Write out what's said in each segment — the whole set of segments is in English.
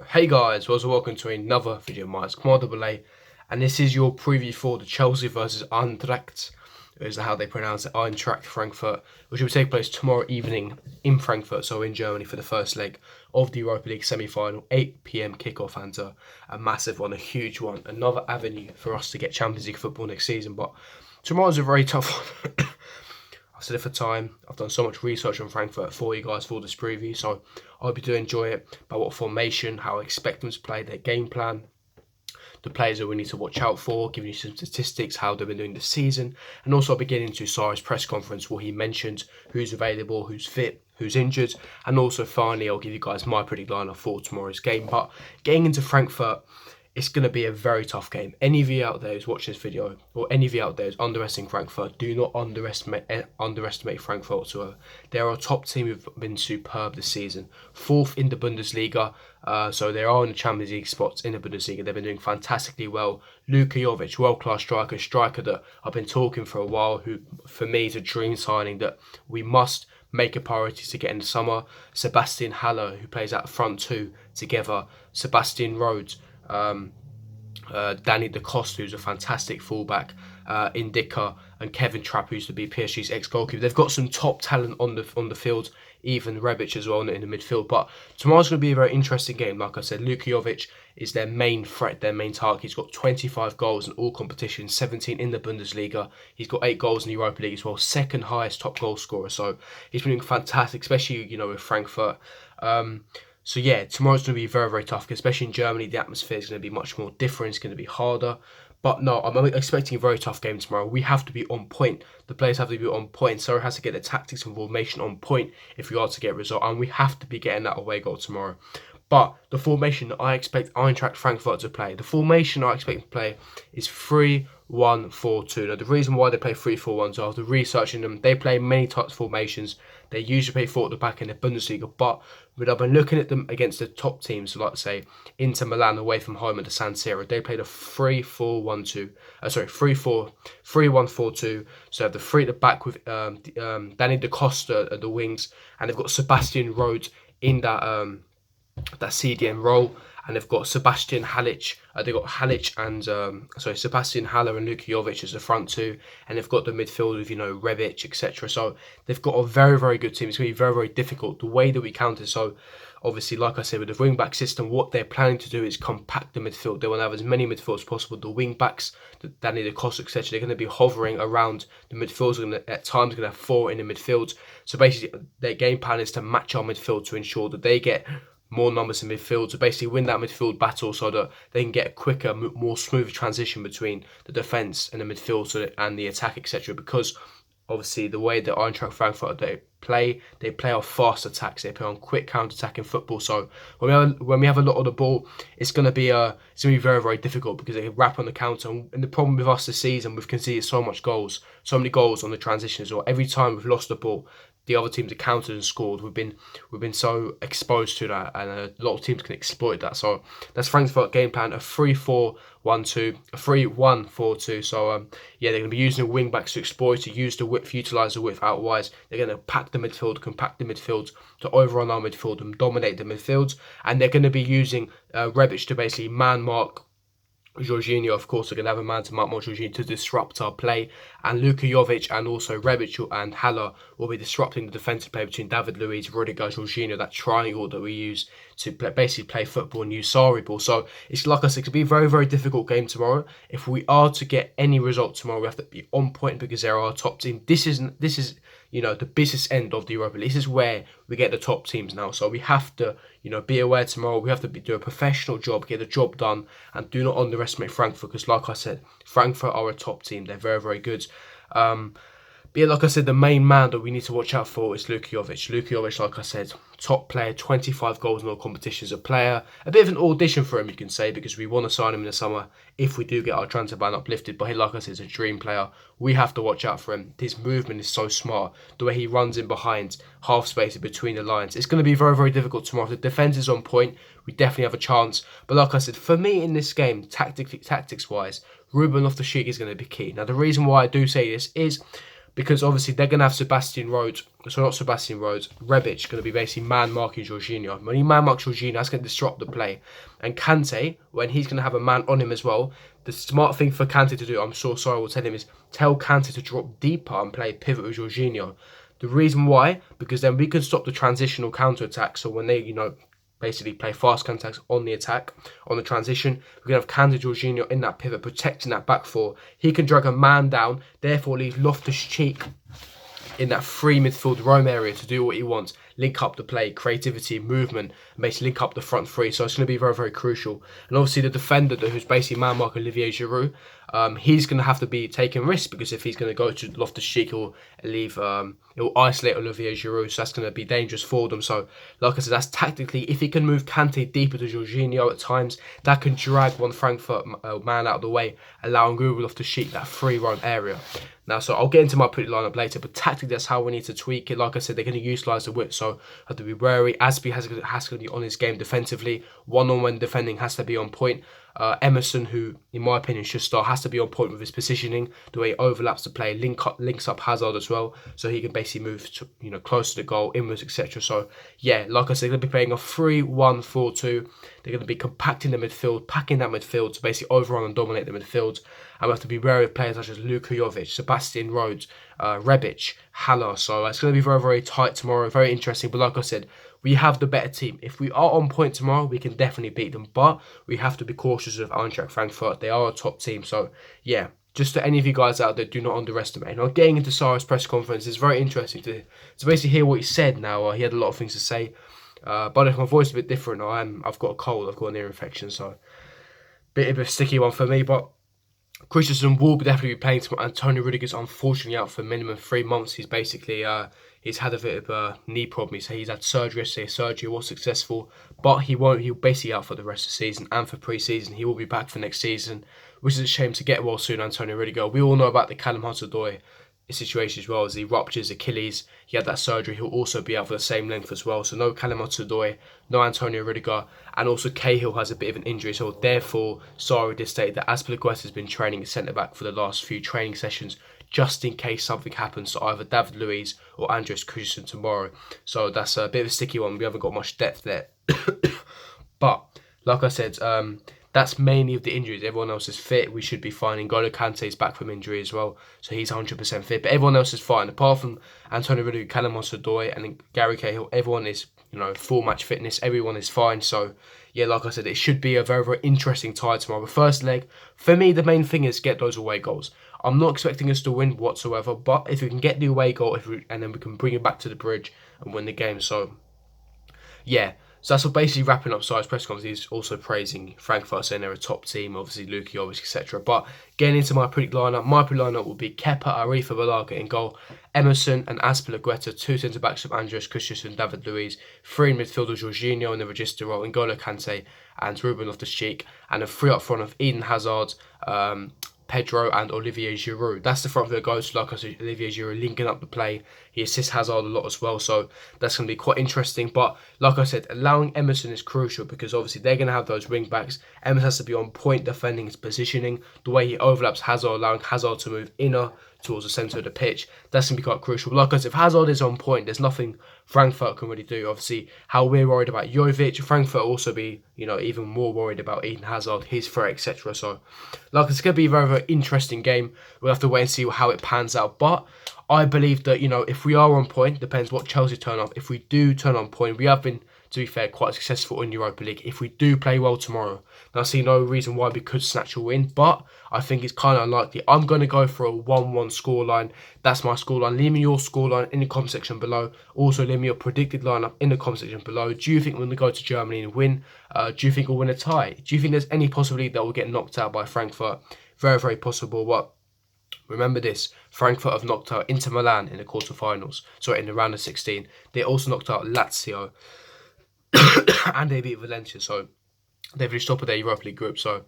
Hey guys, welcome to another video of mine. It's Commodore A, and this is your preview for the Chelsea versus Eintracht, is how they pronounce it, Eintracht Frankfurt, which will take place tomorrow evening in Frankfurt, so in Germany, for the first leg of the Europa League semi-final, 8 p.m. kickoff, and a massive one, a huge one, another avenue for us to get Champions League football next season. But tomorrow's a very tough one. I've said it for time. I've done so much research on Frankfurt for you guys for this preview, so I hope you do enjoy it. About what formation, how I expect them to play, their game plan, the players that we need to watch out for, giving you some statistics, how they've been doing this season, and also beginning to Sarri's press conference where he mentioned who's available, who's fit, who's injured, and also finally I'll give you guys my predict lineup for tomorrow's game. But getting into Frankfurt, it's going to be a very tough game. Any of you out there who's watching this video, or any of you out there who's underestimating Frankfurt, do not underestimate Frankfurt whatsoever. They're a top team who've been superb this season. Fourth in the Bundesliga, so they are in the Champions League spots in the Bundesliga. They've been doing fantastically well. Luka Jovic, world-class striker that I've been talking for a while, who for me is a dream signing that we must make a priority to get in the summer. Sebastian Haller, who plays out front two together. Sebastian Rhodes. Danny Da Costa, who's a fantastic fullback, Indica, and Kevin Trapp, who's to be PSG's ex-goalkeeper. They've got some top talent on the field, even Rebic as well in the midfield. But tomorrow's going to be a very interesting game. Like I said, Luka Jovic is their main threat, their main target. He's got 25 goals in all competitions, 17 in the Bundesliga. He's got 8 goals in the Europa League as well, second highest top goal scorer. So he's been doing fantastic, especially with Frankfurt. So yeah, tomorrow's going to be very, very tough, especially in Germany. The atmosphere is going to be much more different. It's going to be harder. But no, I'm expecting a very tough game tomorrow. We have to be on point. The players have to be on point. Sarri has to get the tactics and formation on point if we are to get a result. And we have to be getting that away goal tomorrow. But the formation that I expect Eintracht Frankfurt to play, the formation I expect to play is 3-1-4-2. Now, the reason why they play 3-4-1, so after researching them, they play many types of formations. They usually play 4 at the back in the Bundesliga, but when I've been looking at them against the top teams, so like say Inter Milan away from home at the San Siro, they played a 3-1-4-2. So they have the 3 at the back with Danny Da Costa at the wings, and they've got Sebastian Rhodes in that CDM role, and they've got Sebastian Halic. They've got Halic and Sebastian Haller and Luka Jovic as the front two, and they've got the midfield with Rebic, etc. So they've got a very, very good team. It's going to be very, very difficult the way that we counter. So obviously, like I said, with the wing back system, what they're planning to do is compact the midfield. They want to have as many midfields as possible. The wing backs, Danny Da Costa, etc. They're going to be hovering around the midfields. At times, going to have 4 in the midfield. So basically, their game plan is to match our midfield to ensure that they get more numbers in midfield to basically win that midfield battle, so that they can get a quicker, more smooth transition between the defence and the midfield and the attack, etc. Because obviously the way that Eintracht Frankfurt they play off fast attacks, they play on quick counter-attacking football. So when we have a lot of the ball, it's going to be very, very difficult because they can wrap on the counter. And the problem with us this season, we've conceded so many goals on the transitions, or every time we've lost the ball, the other teams have countered and scored. We've been so exposed to that, and a lot of teams can exploit that. So that's Frankfurt game plan: a 3-4-1-2, a 3-1-4-2. So yeah, they're going to be using the wing backs to exploit, to use the width, utilise the width. Otherwise, they're going to pack the midfield, compact the midfield, to overrun our midfield and dominate the midfield. And they're going to be using Rebic to basically man mark Jorginho. Of course, they're going to have a man to mark Jorginho to disrupt our play, and Luka Jovic and also Rebic and Haller will be disrupting the defensive play between David Luiz, Rudiger, Jorginho, that triangle that we use to basically play football and use Sarri ball. So it's like I said, it could be a very, very difficult game tomorrow. If we are to get any result tomorrow, we have to be on point because they're our top team. This is the business end of the Europa League. This is where we get the top teams now. So we have to be aware tomorrow. We have to do a professional job, get the job done, and do not underestimate Frankfurt because, like I said, Frankfurt are a top team. They're very, very good. But yeah, like I said, the main man that we need to watch out for is Luka Jovic. Luka Jovic, like I said, top player, 25 goals in all competitions. A player, a bit of an audition for him, you can say, because we want to sign him in the summer if we do get our transfer ban uplifted. But he, like I said, is a dream player. We have to watch out for him. His movement is so smart. The way he runs in behind, half space between the lines. It's going to be very, very difficult tomorrow. If the defence is on point, we definitely have a chance. But like I said, for me in this game, tactics-wise, Ruben Loftus-Cheek is going to be key. Now, the reason why I do say this is because obviously they're going to have Rebic going to be basically man-marking Jorginho. When he man-marks Jorginho, that's going to disrupt the play. And Kante, when he's going to have a man on him as well, the smart thing for Kante to do, I'm so sorry, I will tell him, is tell Kante to drop deeper and play pivot with Jorginho. The reason why, because then we can stop the transitional counter-attack. So when they, basically play fast contacts on the attack, on the transition, we're going to have Kante Jorginho in that pivot, protecting that back four. He can drag a man down, therefore leave Loftus-Cheek in that free midfield roam area to do what he wants, link up the play, creativity, movement, and basically link up the front three. So it's going to be very, very crucial. And obviously the defender who's basically man-mark Olivier Giroud, he's going to have to be taking risks, because if he's going to go to Loftus-Cheek, he'll isolate Olivier Giroud, so that's going to be dangerous for them. So, like I said, that's tactically, if he can move Kante deeper to Jorginho at times, that can drag one Frankfurt man out of the way, allowing Ruben Loftus-Cheek that free roam area. Now, so I'll get into my pretty lineup later, but tactically, that's how we need to tweak it. Like I said, they're going to utilise the width, so have to be wary. Aspi has to be on his game defensively. One-on-one defending has to be on point. Emerson, who in my opinion should start, has to be on point with his positioning, the way he overlaps the play, links up Hazard as well, so he can basically move to, close to the goal, inwards, etc. So yeah, like I said, they're going to be playing a 3-1-4-2. They're going to be compacting the midfield, packing that midfield to basically overrun and dominate the midfield. And we have to be wary of players such as Luka, Jovic, Sebastian Rhodes, Rebic, Haller. So it's going to be very, very tight tomorrow, very interesting. But like I said, we have the better team. If we are on point tomorrow, we can definitely beat them. But we have to be cautious of Eintracht Frankfurt. They are a top team. So yeah, just to any of you guys out there, do not underestimate. Now, getting into Sarri's press conference, is very interesting to basically hear what he said now. He had a lot of things to say. But if my voice is a bit different, I've got a cold, I've got an ear infection. So bit of a sticky one for me. But Christensen will definitely be playing tomorrow. Antonio Rudiger's unfortunately out for minimum 3 months. He's basically he's had a bit of a knee problem. He's had surgery yesterday. Surgery was successful, but he'll basically out for the rest of the season and for pre-season. He will be back for next season, which is a shame to get well soon. Antonio Rudiger. We all know about the Callum Hudson-Odoi situation as well, as he ruptures Achilles. He had that surgery. He'll also be out for the same length as well. So no Callum Hudson-Odoi, no Antonio Rudiger, and also Cahill has a bit of an injury. So therefore, Sarri did state that Azpilicueta has been training centre back for the last few training sessions, just in case something happens to either David Luiz or Andreas Christensen tomorrow. So that's a bit of a sticky one. We haven't got much depth there. But like I said, that's mainly of the injuries. Everyone else is fit. We should be fine. N'Golo Kante is back from injury as well, so he's 100% fit. But everyone else is fine. Apart from Antonio Rudiger, Callum Hudson-Odoi, and Gary Cahill, everyone is, full match fitness. Everyone is fine. So, yeah, like I said, it should be a very, very interesting tie tomorrow. The first leg, for me, the main thing is get those away goals. I'm not expecting us to win whatsoever, but if we can get the away goal, and then we can bring it back to the bridge and win the game. So, yeah. So that's basically wrapping up Sarri's press conference. He's also praising Frankfurt, saying they're a top team, obviously Luka, Jovic, etc. But getting into my predict lineup, my predict lineup will be Kepa, Arifa, Balaga in goal, Emerson and Azpilicueta, 2 centre backs of Andreas Christensen, David Luiz, 3 in midfield of Jorginho in the register role, N'Golo Kante and Ruben Loftus-Cheek, and a 3 up front of Eden Hazard, Pedro and Olivier Giroud. That's the front that goes, like I said, Olivier Giroud linking up the play. He assists Hazard a lot as well, so that's going to be quite interesting. But like I said, allowing Emerson is crucial, because obviously they're going to have those wing backs. Emerson has to be on point defending his positioning, the way he overlaps Hazard, allowing Hazard to move inner towards the centre of the pitch. That's going to be quite crucial. Like I said, if Hazard is on point, there's nothing Frankfurt can really do. Obviously, how we're worried about Jovic, Frankfurt also be, even more worried about Eden Hazard, his threat, etc. So, like, it's going to be a very, very interesting game. We'll have to wait and see how it pans out. But I believe that, if we are on point, depends what Chelsea turn up. If we do turn on point, we have been, to be fair, quite successful in Europa League. If we do play well tomorrow, I see no reason why we could snatch a win, but I think it's kind of unlikely. I'm going to go for a 1-1 scoreline. That's my scoreline. Leave me your scoreline in the comment section below. Also, leave me your predicted lineup in the comment section below. Do you think we're going to go to Germany and win? Do you think we'll win a tie? Do you think there's any possibility that we'll get knocked out by Frankfurt? Very, very possible. But remember this, Frankfurt have knocked out Inter Milan in the quarterfinals. Sorry, in the round of 16. They also knocked out Lazio. And they beat Valencia, so they've reached top of their Europa League group. So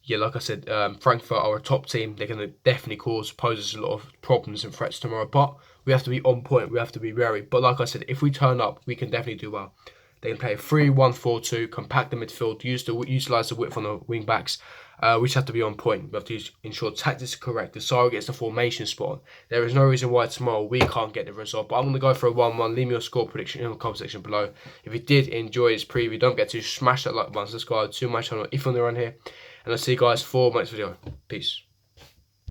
yeah, like I said, Frankfurt are a top team. They're going to definitely pose us a lot of problems and threats tomorrow, but we have to be on point. We have to be wary. But like I said, if we turn up, we can definitely do well. They can play 3-1-4-2, compact the midfield, utilise the width on the wing backs. We just have to be on point. We have to ensure tactics are correct. The Saro gets the formation spot on. There is no reason why tomorrow we can't get the result. But I'm going to go for a 1-1. Leave me your score prediction in the comment section below. If you did enjoy this preview, don't forget to smash that like button, subscribe to my channel if you're on the run here. And I'll see you guys for my next video. Peace.